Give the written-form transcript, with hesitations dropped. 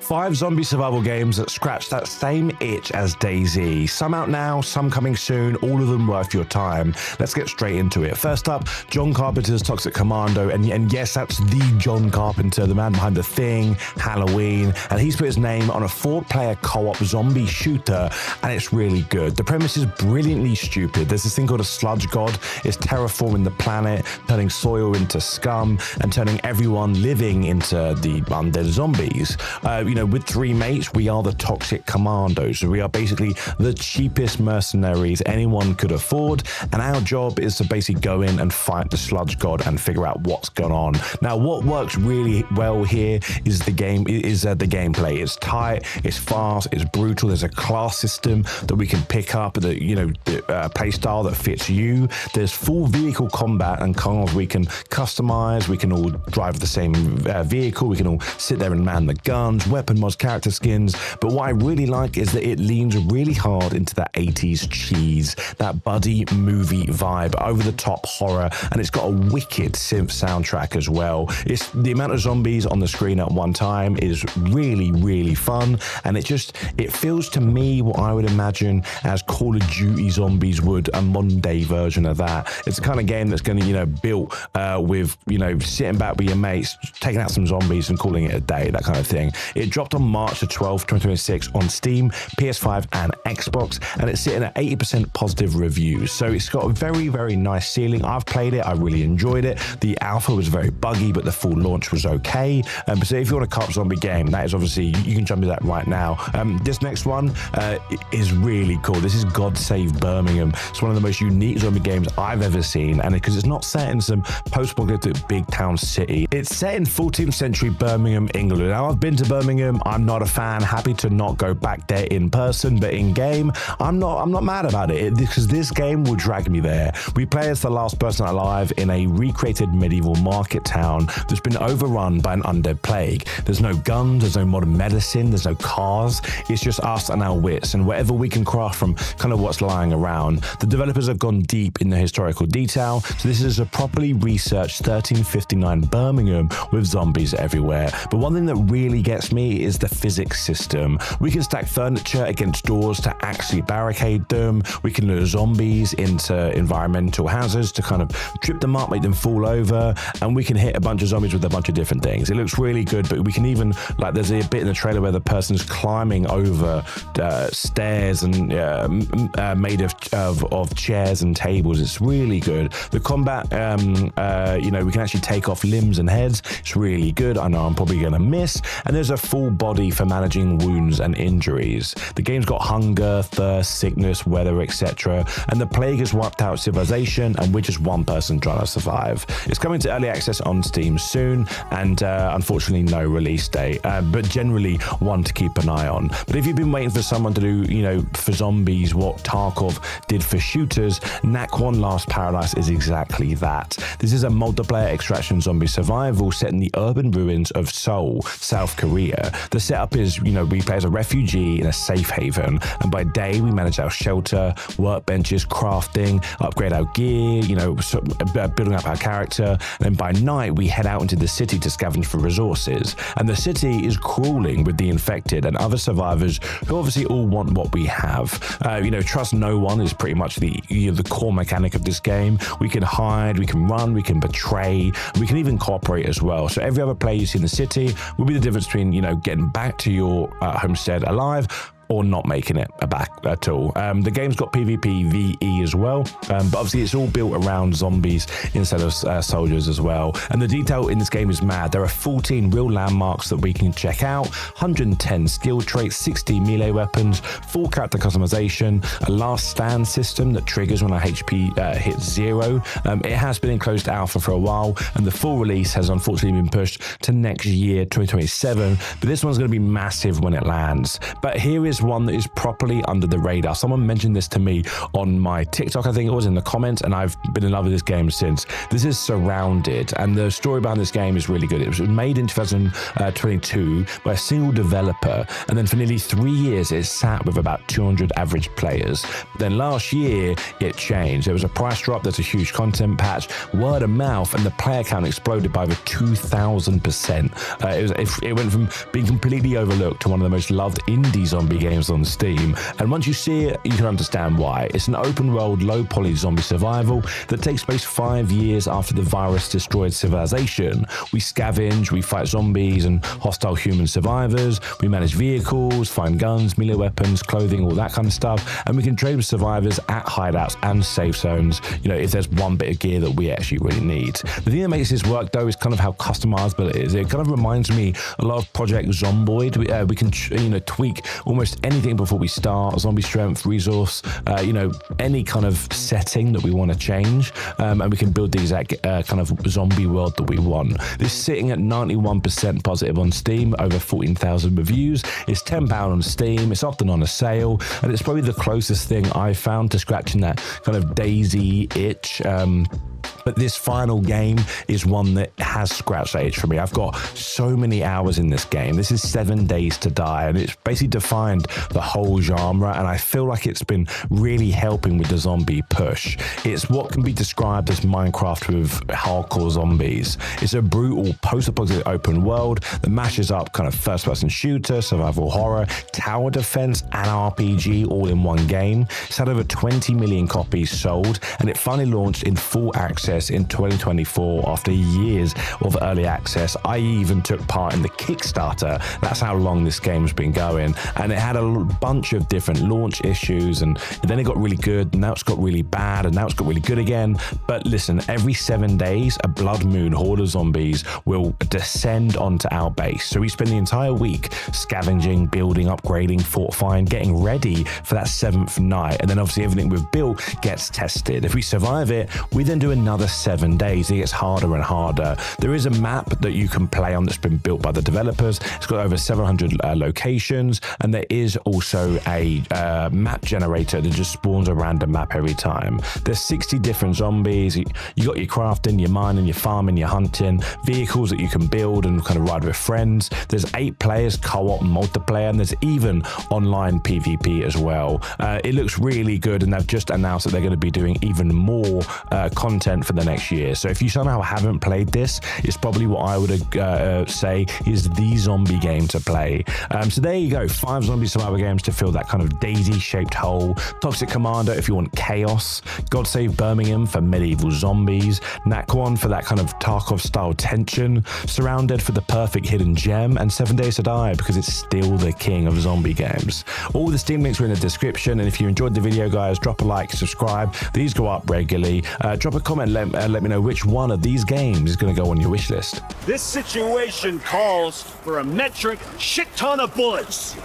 5 zombie survival games that scratch that same itch as DayZ. Some out now, some coming soon, all of them worth your time. Let's get straight into it. First up, John Carpenter's Toxic Commando, and yes, that's the John Carpenter, the man behind The Thing, Halloween, and he's put his name on a 4-player co-op zombie shooter, and it's really good. The premise is brilliantly stupid. There's this thing called a sludge god. It's terraforming the planet, turning soil into scum, and turning everyone living into the undead zombies. With 3 mates, we are the Toxic Commandos. So we are basically the cheapest mercenaries anyone could afford, and our job is to basically go in and fight the sludge god and figure out what's going on. Now, what works really well here is the gameplay. It's tight, it's fast, it's brutal. There's a class system that we can pick up, the play style that fits you. There's full vehicle combat and cars we can customize. We can all drive the same vehicle. We can all sit there and man the guns, weapon mods, character skins. But what I really like is that it leans really hard into that 80s cheese, that buddy movie vibe, over the top horror, and it's got a wicked synth soundtrack as well. It's the amount of zombies on the screen at one time is really, really fun, and it feels to me what I would imagine as Call of Duty Zombies would, a modern day version of that. It's the kind of game that's going to, built with, sitting back with your mates, taking out some zombies and calling it a day, that kind of thing. It dropped on March the 12th, 2026 on Steam, PS5 and Xbox, and it's sitting at 80% positive reviews. So it's got a very, very nice ceiling. I've played it. I really enjoyed it. The alpha was very buggy, but the full launch was okay. So if you want a co-op zombie game, that is obviously, you can jump into that right now. This next one is really cool. This is Save Birmingham. It's one of the most unique zombie games I've ever seen, and because it's not set in some post-apocalyptic big town city. It's set in 14th century Birmingham, England. Now, I've been to Birmingham. I'm not a fan. Happy to not go back there in person, but in game, I'm not mad about it because this game will drag me there. We play as the last person alive in a recreated medieval market town that's been overrun by an undead plague. There's no guns, there's no modern medicine, there's no cars. It's just us and our wits and whatever we can craft from kind of what's lying around. The developers have gone deep in the historical detail, so this is a properly researched 1359 Birmingham with zombies everywhere. But one thing that really gets me is the physics system. We can stack furniture against doors to actually barricade them. We can lure zombies into environmental hazards to kind of trip them up, make them fall over, and we can hit a bunch of zombies with a bunch of different things. It looks really good, but we can even, there's a bit in the trailer where the person's climbing over stairs and made of chairs and tables. It's really good. The combat, we can actually take off limbs and heads. It's really good. I know I'm probably going to miss. And there's a full body for managing wounds and injuries. The game's got hunger, thirst, sickness, weather, etc. And the plague has wiped out civilization, and we're just one person trying to survive. It's coming to early access on Steam soon, and unfortunately no release date, but generally one to keep an eye on. But if you've been waiting for someone to do, for zombies, what Tarkov did for shooters, Nakwon Last Paradise is exactly that. This is a multiplayer extraction zombie survival set in the urban ruins of Seoul, South Korea. The setup is, we play as a refugee in a safe haven, and by day we manage our shelter, workbenches, crafting, upgrade our gear, building up our character, and then by night we head out into the city to scavenge for resources. And the city is crawling with the infected and other survivors who obviously all want what we have. Trust no one is pretty much the core mechanic of this game. We can hide, we can run, we can betray, we can even cooperate as well. So every other player you see in the city will be the difference between, getting back to your homestead alive or not making it back at all. The game's got PvP, VE as well, but obviously it's all built around zombies instead of soldiers as well. And the detail in this game is mad. There are 14 real landmarks that we can check out, 110 skill traits, 60 melee weapons, full character customization, a last stand system that triggers when our HP hits 0. It has been in closed alpha for a while, and the full release has unfortunately been pushed to next year, 2027, but this one's going to be massive when it lands. But here is is one that is properly under the radar. Someone mentioned this to me on my TikTok, I think it was, in the comments, and I've been in love with this game since. This is SurrounDead, and the story behind this game is really good. It was made in 2022 by a single developer, and then for nearly 3 years it sat with about 200 average players. Then last year it changed. There was a price drop, there's a huge content patch, word of mouth, and the player count exploded by over 2,000%. It went from being completely overlooked to one of the most loved indie zombie games on Steam, and once you see it, you can understand why. It's an open world, low poly zombie survival that takes place 5 years after the virus destroyed civilization. We scavenge, we fight zombies and hostile human survivors, we manage vehicles, find guns, melee weapons, clothing, all that kind of stuff, and we can trade with survivors at hideouts and safe zones, you know, if there's one bit of gear that we actually really need. The thing that makes this work though is kind of how customizable it is. It kind of reminds me a lot of Project Zomboid. We can tweak almost anything before we start: zombie strength, resource, any kind of setting that we want to change, and we can build these kind of zombie world that we want. This is sitting at 91% positive on Steam, over 14,000 reviews. It's £10 on Steam. It's often on a sale, and it's probably the closest thing I found to scratching that kind of DayZ itch. But this final game is one that has scratched that itch for me. I've got so many hours in this game. This is 7 Days to Die, and it's basically defined the whole genre, and I feel like it's been really helping with the zombie push. It's what can be described as Minecraft with hardcore zombies. It's a brutal post-apocalyptic open world that mashes up kind of first-person shooter, survival horror, tower defense, and RPG all in one game. It's had over 20 million copies sold, and it finally launched in full access in 2024 after years of early access. I even took part in the Kickstarter. That's how long this game's been going, and it had a bunch of different launch issues, and then it got really good, and now it's got really bad, and now it's got really good again. But listen, every 7 days a blood moon horde of zombies will descend onto our base, so we spend the entire week scavenging, building, upgrading, fortifying, getting ready for that 7th night, and then obviously everything we've built gets tested. If we survive it, we then do another 7 days. It gets harder and harder. There is a map that you can play on that's been built by the developers. It's got over 700 locations, and there is also a map generator that just spawns a random map every time. There's 60 different zombies. You got your crafting, your mining, your farming, your hunting, vehicles that you can build and kind of ride with friends. There's 8 players, co-op, multiplayer, and there's even online PvP as well. It looks really good, and they've just announced that they're going to be doing even more content for the next year. So if you somehow haven't played this, it's probably what I would say is the zombie game to play. So there you go, 5 zombie survival games to fill that kind of DayZ shaped hole. Toxic Commando if you want chaos, Save Birmingham for medieval zombies, Nakwon for that kind of Tarkov style tension, SurrounDead for the perfect hidden gem, and 7 Days to Die because it's still the king of zombie games. All the Steam links are in the description, and if you enjoyed the video, guys, drop a like, subscribe. These go up regularly. Drop a comment, let me know which one of these games is going to go on your wish list. This situation calls for a metric shit ton of bullets.